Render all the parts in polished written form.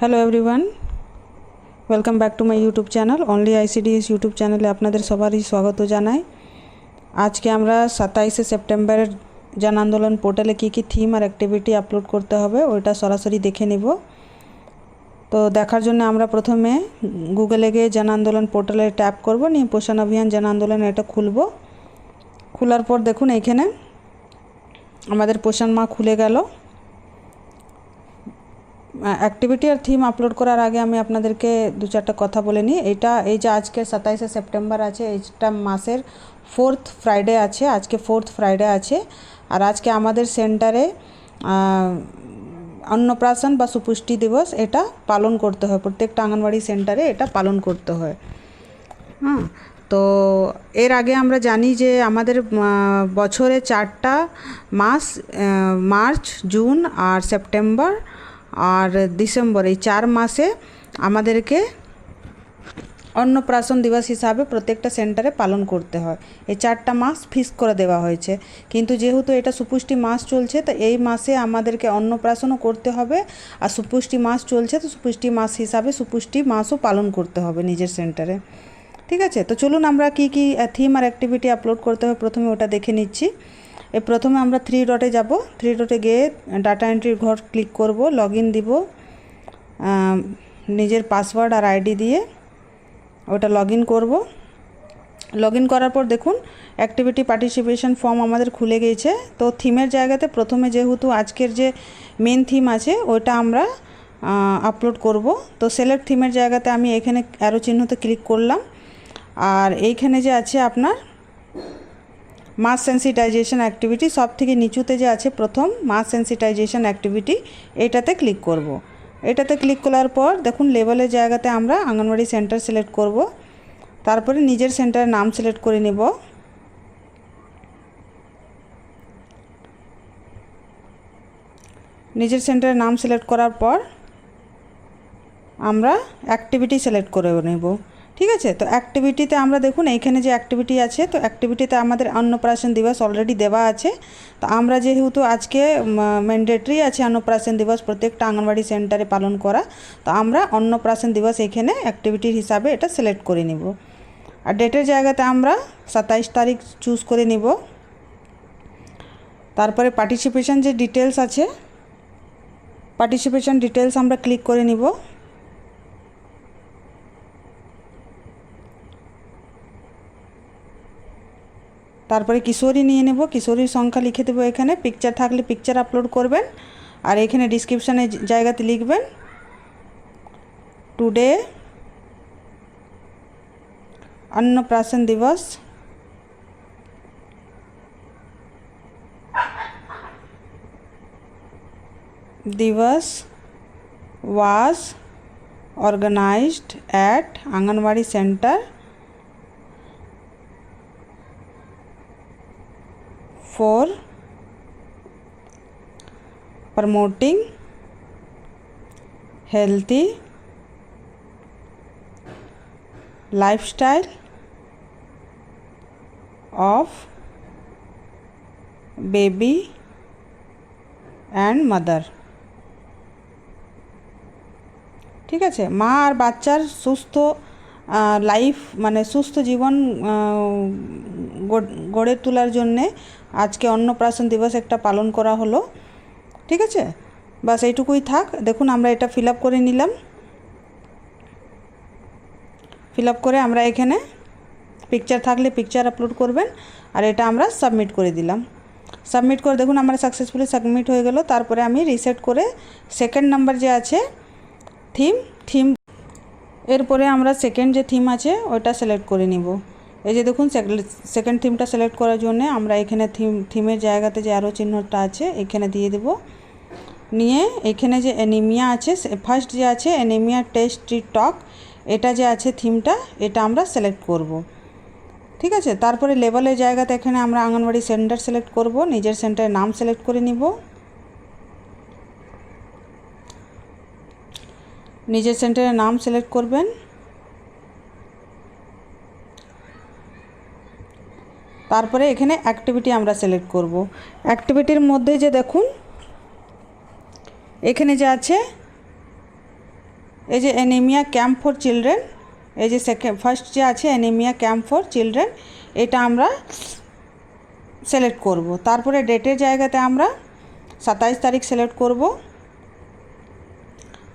Hello everyone, welcome back to my YouTube channel only ICDS YouTube চ্যানেলে আপনাদের সবারই স্বাগত জানাই। আজকে আমরা 27শে সেপ্টেম্বরের জন আন্দোলন পোর্টালে কী কী থিম আর অ্যাক্টিভিটি আপলোড করতে হবে ওইটা সরাসরি দেখে নেব। তো দেখার জন্য আমরা প্রথমে গুগলে গিয়ে জন আন্দোলন পোর্টালে ট্যাপ করব, নিয়ে পোষণ অভিযান জন আন্দোলন এটা খুলব। খোলার পর দেখুন এইখানে আমাদের পোষণ মাহ খুলে গেল। অ্যাক্টিভিটি আর থিম আপলোড করার আগে আমি আপনাদেরকে দু চারটা কথা বলে নিই। এই যে আজকে 27শে সেপ্টেম্বর আছে, এইটা মাসের 4th ফ্রাইডে আছে, আজকে 4th ফ্রাইডে আছে। আর আজকে আমাদের সেন্টারে অন্নপ্রাশন বা সুপুষ্টি দিবস এটা পালন করতে হয়, প্রত্যেকটা আঙ্গনওয়াড়ি সেন্টারে এটা পালন করতে হয়। তো এর আগে আমরা জানি যে আমাদের বছরে 4টা মাস, মার্চ, জুন আর সেপ্টেম্বর আর ডিসেম্বর, এই 4 মাসে আমাদেরকে অন্নপ্রাশন দিবস হিসাবে প্রত্যেকটা সেন্টারে পালন করতে হয়। এই 4টা মাস ফিক্স করে দেওয়া হয়েছে, কিন্তু যেহেতু এটা সুপুষ্টি মাস চলছে তো এই মাসে আমাদেরকে অন্নপ্রাশনও করতে হবে, আর সুপুষ্টি মাস চলছে তো সুপুষ্টি মাস হিসাবে সুপুষ্টি মাসও পালন করতে হবে নিজের সেন্টারে। ঠিক আছে, তো চলুন আমরা কি কি থিম আর অ্যাক্টিভিটি আপলোড করতে হবে প্রথমে ওটা দেখে নিচ্ছি। প্রথমে আমরা 3 ডটে যাব, 3 ডটে গিয়ে ডাটা এন্ট্রির ঘর ক্লিক করব, লগ ইন দিব, নিজের পাসওয়ার্ড আর আইডি দিয়ে ওটা লগ ইন করবো। লগ ইন করার পর দেখুন অ্যাক্টিভিটি পার্টিসিপেশন ফর্ম আমাদের খুলে গিয়েছে। তো থিমের জায়গাতে প্রথমে যেহেতু আজকের যে মেন থিম আছে ওইটা আমরা আপলোড করব। তো সিলেক্ট থিমের জায়গাতে আমি এখানে অ্যারো চিহ্নতে ক্লিক করলাম, আর এইখানে যে আছে আপনার মাস সেন্সিটাইজেশন অ্যাক্টিভিটি, সব থেকে নিচুতে যে আছে প্রথম মাস সেন্সিটাইজেশন অ্যাক্টিভিটি, এইটাতে ক্লিক করব। এটাতে ক্লিক করার পর দেখুন লেবেলের জায়গাতে আমরা আঙ্গনওয়াড়ি সেন্টার সিলেক্ট করব, তারপরে নিজের সেন্টারের নাম সিলেক্ট করে নেব। নিজের সেন্টারের নাম সিলেক্ট করার পর আমরা অ্যাক্টিভিটি সিলেক্ট করে নেব। ঠিক আছে, তো অ্যাক্টিভিটিতে আমরা দেখুন এইখানে যে অ্যাক্টিভিটি আছে, তো অ্যাক্টিভিটিতে আমাদের অন্নপ্রাশন দিবস অলরেডি দেওয়া আছে। তো আমরা যেহেতু আজকে ম্যান্ডেটরি আছে অন্নপ্রাশন দিবস প্রত্যেকটা আঙ্গনওয়াড়ি সেন্টারে পালন করা, তো আমরা অন্নপ্রাশন দিবস এখানে অ্যাক্টিভিটির হিসাবে এটা সিলেক্ট করে নিব। আর ডেটের জায়গাতে আমরা 27 তারিখ চুজ করে নিব। তারপরে পার্টিসিপেশন যে ডিটেলস আছে, পার্টিসিপেশন ডিটেলস আমরা ক্লিক করে নিব। তারপরে কিশোরী নিয়ে নেব, কিশোরীর সংখ্যা লিখে দেবো এখানে, পিকচার থাকলে পিকচার আপলোড করবেন, আর এখানে ডিসক্রিপশানের জায়গাতে লিখবেন টুডে अन्नप्राशन दिवस was organized at Anganwadi Center for promoting healthy lifestyle of baby and mother। ঠিক আছে, মা আর বাচ্চার সুস্থ লাইফ মানে সুস্থ জীবন গড়ে তোলার জন্যে আজকে অন্নপ্রাশন দিবস একটা পালন করা হলো। ঠিক আছে, বাস এইটুকুই থাক। দেখুন আমরা এটা ফিল আপ করে নিলাম, ফিল আপ করে আমরা এখানে পিকচার থাকলে পিকচার আপলোড করবেন, আর এটা আমরা সাবমিট করে দিলাম। সাবমিট করে দেখুন আমরা সাকসেসফুলি সাবমিট হয়ে গেল। তারপরে আমি রিসেট করে সেকেন্ড নাম্বার যে আছে থিম এরপরে আমরা সেকেন্ড যে থিম আছে ওইটা সিলেক্ট করে নিব। এই যে দেখুন সেকেন্ড থিমটা সিলেক্ট করার জন্য আমরা এখানে থিমের জায়গাতে যে আরও চিহ্নটা আছে এখানে দিয়ে দেব। নিয়ে এখানে যে অ্যানিমিয়া আছে, ফার্স্ট যে আছে অ্যানিমিয়া টেস্ট ট্রিট টক, এটা যে আছে থিমটা এটা আমরা সিলেক্ট করব। ঠিক আছে, তারপরে লেবেলের জায়গাতে এখানে আমরা আঙ্গনওয়াড়ি সেন্টার সিলেক্ট করব, নিজের সেন্টারের নাম সিলেক্ট করে নিব। নিজের সেন্টারের নাম সিলেক্ট করবেন, তারপরে এখানে অ্যাক্টিভিটি আমরা সিলেক্ট করব। অ্যাক্টিভিটির মধ্যে যে দেখুন এখানে যে আছে এই যে অ্যানিমিয়া ক্যাম্প ফর চিলড্রেন, এই যে ফার্স্ট যে আছে অ্যানিমিয়া ক্যাম্প ফর চিলড্রেন, এটা আমরা সিলেক্ট করব। তারপরে ডেটের জায়গাতে আমরা 27 তারিখ সিলেক্ট করব।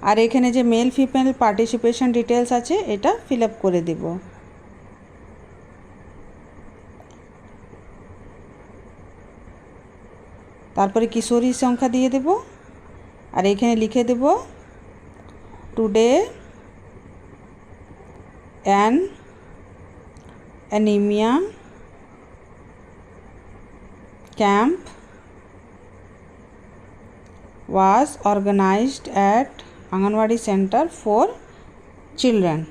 আর এখানে যে মেল ফিমেল পার্টিসিপেশন ডিটেলস আছে এটা ফিল আপ করে দেব। তারপরে কিশোরী সংখ্যা দিয়ে দেব, আর এখানে লিখে দেব today an anaemia camp was organized at Anganwadi Center for Children's।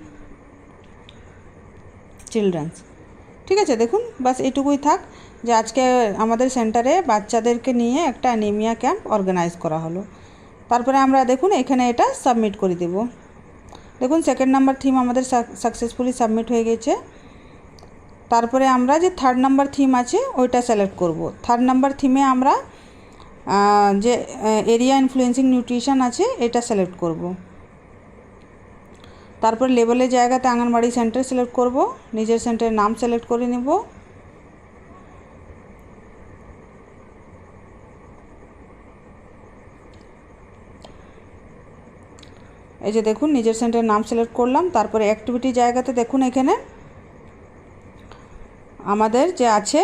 ঠিক আছে, দেখুন বাস এইটুকুই থাক যে আজকে আমাদের সেন্টারে বাচ্চাদেরকে নিয়ে একটা অ্যানিমিয়া ক্যাম্প অর্গানাইজ করা হলো। তারপরে আমরা দেখুন এখানে এটা সাবমিট করে দেব। দেখুন সেকেন্ড নাম্বার থিম আমাদের সাকসেসফুলি সাবমিট হয়ে গেছে। তারপরে আমরা যে থার্ড নাম্বার থিম আছে ওইটা সিলেক্ট করব। থার্ড নাম্বার থিমে আমরা যে এরিয়া ইনফ্লুয়েন্সিং নিউট্রিশন আছে এটা সিলেক্ট করব। তারপর লেবেলের জায়গাতে আঙ্গনবাড়ি সেন্টার সিলেক্ট করব, নিজের সেন্টারের নাম সিলেক্ট করে নেব। এই যে দেখুন নিজের সেন্টারের নাম সিলেক্ট করলাম। তারপরে অ্যাক্টিভিটি জায়গাতে দেখুন এখানে আমাদের যে আছে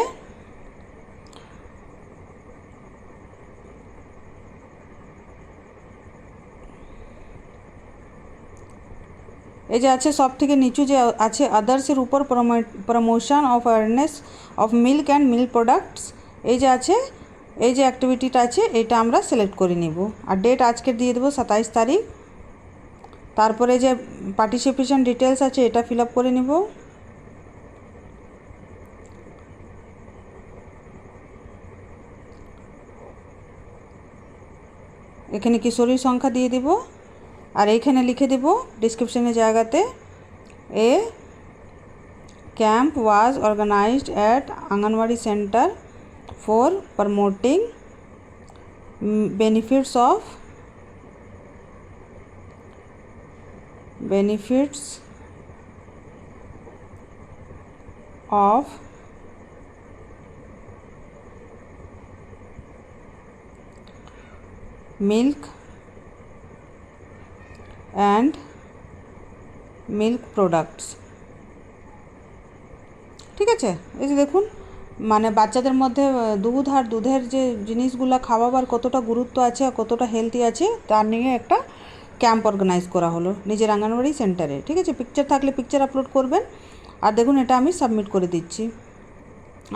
এই যে আছে সব থেকে নিচু যে আছে আদার্সের উপর promotion of awareness of milk and milk products, এই যে আছে এই যে অ্যাক্টিভিটিটা আছে এটা আমরা সিলেক্ট করে নিব। আর ডেট আজকে দিয়ে দেবো 27 তারিখ। তারপরে যে পার্টিসিপেশন ডিটেলস আছে এটা ফিল আপ করে নিব। এখানে কিশোরীর সংখ্যা দিয়ে দেব, আর এইখানে লিখে দেব ডিসক্রিপশনের জায়গাতে a camp was organised at anganwadi centre for promoting benefits of milk and milk products। ঠিক আছে, এই যে দেখুন মানে বাচ্চাদের মধ্যে দুধ আর দুধের যে জিনিসগুলো খাওয়াবার কতটা গুরুত্ব আছে আর কতটা হেলদি আছে তার নিয়ে একটা ক্যাম্প অর্গানাইজ করা হলো নিজের আঙ্গনওয়াড়ি সেন্টারে। ঠিক আছে, পিকচার থাকলে পিকচার আপলোড করবেন। আর দেখুন এটা আমি সাবমিট করে দিচ্ছি।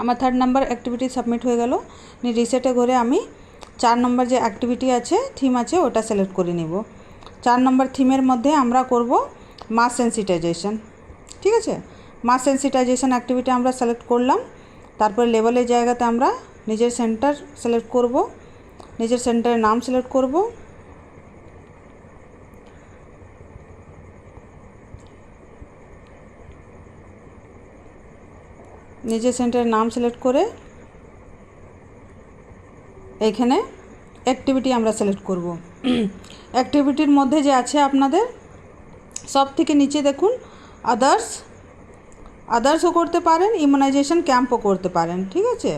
আমার থার্ড নাম্বার অ্যাক্টিভিটি সাবমিট হয়ে গেল। রিসেটে ঘরে আমি 4 নম্বর যে অ্যাক্টিভিটি আছে থিম আছে ওটা সিলেক্ট করে নিব। 4 নম্বর থিমের মধ্যে আমরা করব মাস সেন্সিটাইজেশন। ঠিক আছে, মাস সেন্সিটাইজেশন অ্যাক্টিভিটি আমরা সিলেক্ট করলাম। তারপর লেবেলের জায়গাতে আমরা নিজের সেন্টার সিলেক্ট করব, নিজের সেন্টারের নাম সিলেক্ট করব। নিজের সেন্টারের নাম সিলেক্ট করে এইখানে অ্যাক্টিভিটি আমরা সিলেক্ট করব। অ্যাক্টিভিটির মধ্যে যে আছে আপনাদের সব থেকে নিচে দেখুন আদার্সও করতে পারেন, ইমিউনাইজেশন ক্যাম্পও করতে পারেন। ঠিক আছে,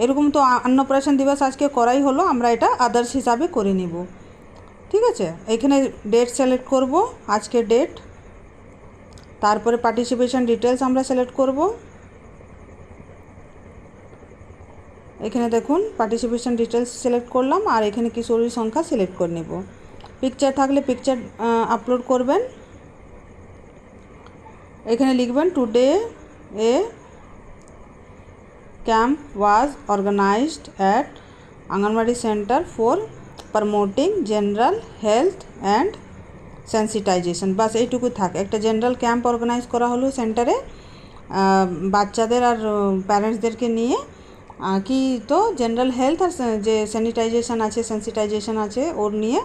এরকম তো অন্নপ্রাশন দিবস আজকে করাই হলো, আমরা এটা আদার্স হিসাবে করে নিব। ঠিক আছে, এইখানে ডেট সিলেক্ট করব, আজকের ডেট। তারপরে পার্টিসিপেশন ডিটেলস আমরা সিলেক্ট করব। এখানে দেখুন পার্টিসিপেশন ডিটেলস সিলেক্ট করলাম, আর এখানে কিশোরীর সংখ্যা সিলেক্ট করে নেব। পিকচার থাকলে পিকচার আপলোড করবেন। এখানে লিখবেন today a camp was organised at anganwadi centre for promoting general health and sensitisation. বাস এইটুকু থাক। একটা জেনারেল ক্যাম্প অর্গানাইজ করা হলো সেন্টারে বাচ্চাদের আর প্যারেন্টসদেরকে নিয়ে। কি তো জেনারেল হেলথ আর যে সেনিটাইজেশন আছে সেন্সিটাইজেশন আছে ওর নিয়ে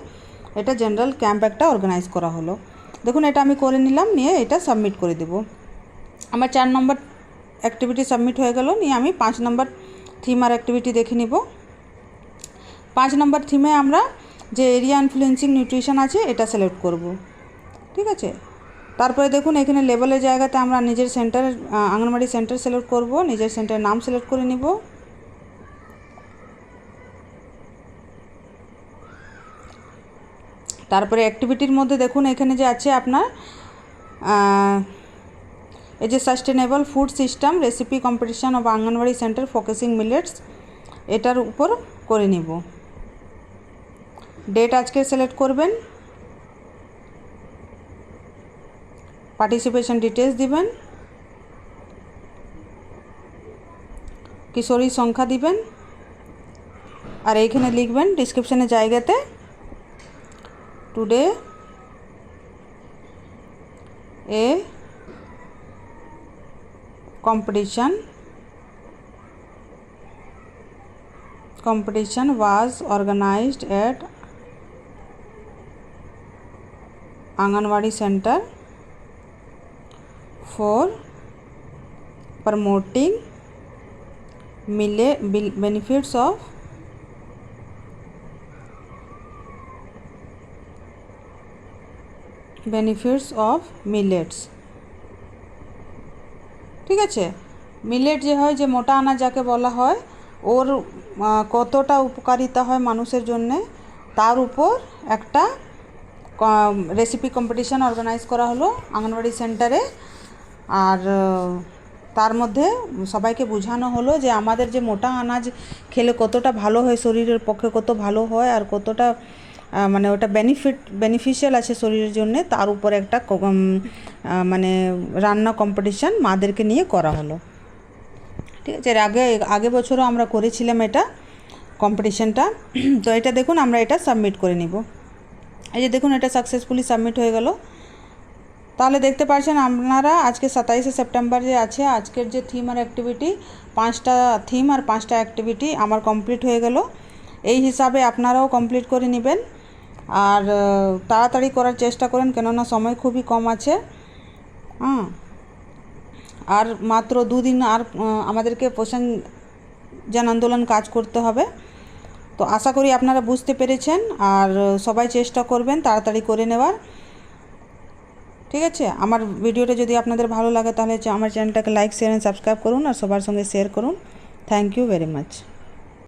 এটা জেনারেল ক্যাম্প একটা অর্গানাইজ করা হলো। দেখুন এটা আমি করে নিলাম, নিয়ে এটা সাবমিট করে দেব। আমার 4 নম্বর অ্যাক্টিভিটি সাবমিট হয়ে গেল। নিয়ে আমি 5 নম্বর থিম আর অ্যাক্টিভিটি দেখে নিব। 5 নম্বর থিমে আমরা যে এরিয়া ইনফ্লুয়েন্সিং নিউট্রিশন আছে এটা সিলেক্ট করব। ঠিক আছে। তারপরে দেখুন এখানে লেবেলের জায়গাতে আমরা নিজের সেন্টার আঙ্গনওয়াড়ি সেন্টার সিলেক্ট করব, নিজের সেন্টারের নাম সিলেক্ট করে নিব। তারপরে অ্যাক্টিভিটির মধ্যে দেখুন এখানে যে আছে আপনার এই যে sustainable food system recipe competition of anganwadi centre focusing millets, এটার উপর করে নিব। ডেট আজকে সিলেক্ট করবেন, পার্টিসিপেশন ডিটেলস দিবেন, কিশোরী সংখ্যা দিবেন, আর এইখানে লিখবেন ডিসক্রিপশনের জায়গাতে today A competition was organized at Anganwadi Center for promoting benefits of millets। ঠিক আছে। মিলেট যে হয়, যে মোটা আনাজ যাকে বলা হয়, ওর কতটা উপকারিতা হয় মানুষের জন্যে তার উপর একটা রেসিপি কম্পিটিশান অর্গানাইজ করা হলো আঙ্গনওয়াড়ি সেন্টারে। আর তার মধ্যে সবাইকে বোঝানো হলো যে আমাদের যে মোটা আনাজ খেলে কতটা ভালো হয়, শরীরের পক্ষে কত ভালো হয়, আর কতটা মানে ওটা বেনিফিশিয়াল আছে শরীরের জন্যে, তার উপর একটা মানে রান্না কম্পিটিশান মাদেরকে নিয়ে করা হলো। ঠিক আছে। এর আগে বছরও আমরা করেছিলাম এটা কম্পিটিশানটা। তো এটা দেখুন আমরা এটা সাবমিট করে নিব। এই যে দেখুন এটা সাকসেসফুলি সাবমিট হয়ে গেল। তাহলে দেখতে পাচ্ছেন আপনারা আজকে 27শে সেপ্টেম্বর যে আছে, আজকের যে থিম আর অ্যাক্টিভিটি, 5টা থিম আর 5টা অ্যাক্টিভিটি আমার কমপ্লিট হয়ে গেল। এই হিসাবে আপনারাও কমপ্লিট করে নেবেন আর তাড়াতাড়ি করার চেষ্টা করেন, কেননা সময় খুবই কম আছে। আর মাত্র 2 দিন আর আমাদেরকে পোষণ জন আন্দোলন কাজ করতে হবে। তো আশা করি আপনারা বুঝতে পেরেছেন, আর সবাই চেষ্টা করবেন তাড়াতাড়ি করে নেওয়ার। ঠিক আছে। আমার ভিডিওটা যদি আপনাদের ভালো লাগে তাহলে আমার চ্যানেলটাকে লাইক শেয়ার এন্ড সাবস্ক্রাইব করুন আর সবার সঙ্গে শেয়ার করুন। Thank you very much.